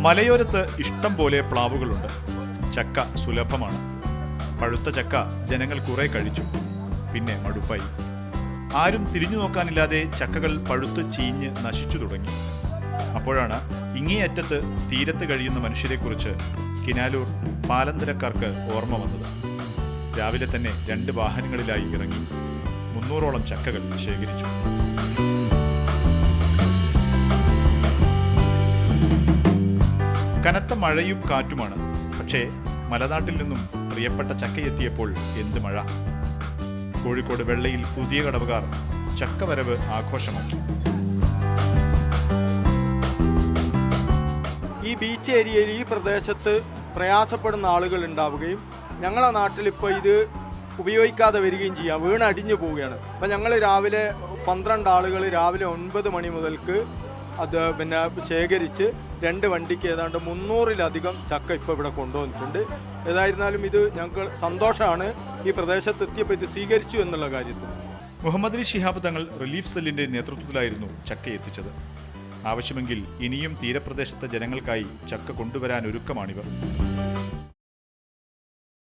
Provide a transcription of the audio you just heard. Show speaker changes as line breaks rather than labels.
മലയോരത്ത് ഇഷ്ടം പോലെ പ്ലാവുകളുണ്ട്. ചക്ക സുലഭമാണ്. പഴുത്ത ചക്ക ജനങ്ങൾ കുറെ കഴിച്ചു. പിന്നെ മടുപ്പായി. ആരും തിരിഞ്ഞു നോക്കാനില്ലാതെ ചക്കകൾ പഴുത്ത് ചീഞ്ഞ് നശിച്ചു തുടങ്ങി. അപ്പോഴാണ് ഇങ്ങേയറ്റത്ത് തീരത്ത് കഴിയുന്ന മനുഷ്യരെക്കുറിച്ച് കിനാലൂർ പാലന്തരക്കാർക്ക് ഓർമ്മ വന്നത്. രാവിലെ തന്നെ 2 വാഹനങ്ങളിലായി ഇറങ്ങി 300ഓളം ചക്കകൾ ശേഖരിച്ചു. കനത്ത മഴയും കാറ്റുമാണ്. പക്ഷേ മലനാട്ടിൽ നിന്നും പ്രിയപ്പെട്ട ചക്കയെത്തിയപ്പോൾ എന്ത് മഴ! കോഴിക്കോട് വെള്ളയിൽ പുതിയ കടവുകാർ ചക്കവരവ് ആഘോഷമാക്കി.
ഈ ബീച്ച് ഏരിയയിൽ ഈ പ്രദേശത്ത് പ്രയാസപ്പെടുന്ന ആളുകൾ ഉണ്ടാവുകയും ഞങ്ങളെ നാട്ടിൽ ഇപ്പോൾ ഇത് ഉപയോഗിക്കാതെ വരികയും ചെയ്യാം, വീണടിഞ്ഞു പോവുകയാണ്. അപ്പം ഞങ്ങൾ രാവിലെ 12 ആളുകൾ രാവിലെ 9 മണി മുതൽക്ക് അത് ശേഖരിച്ച് 2 വണ്ടിക്ക് ഏതാണ്ട് 300-ലധികം ചക്ക ഇപ്പോൾ ഇവിടെ കൊണ്ടുവന്നിട്ടുണ്ട്. ഏതായിരുന്നാലും ഇത് ഞങ്ങൾക്ക് സന്തോഷമാണ്. ഈ പ്രദേശത്തെത്തിയപ്പോൾ ഇത് സ്വീകരിച്ചു എന്നുള്ള കാര്യത്തിൽ.
മുഹമ്മദ് അലി ശിഹാബ് തങ്ങൾ റിലീഫ് സെല്ലിന്റെ നേതൃത്വത്തിലായിരുന്നു ചക്ക എത്തിച്ചത്. ആവശ്യമെങ്കിൽ ഇനിയും തീരപ്രദേശത്തെ ജനങ്ങൾക്കായി ചക്ക കൊണ്ടുവരാൻ ഒരുക്കമാണിവർ.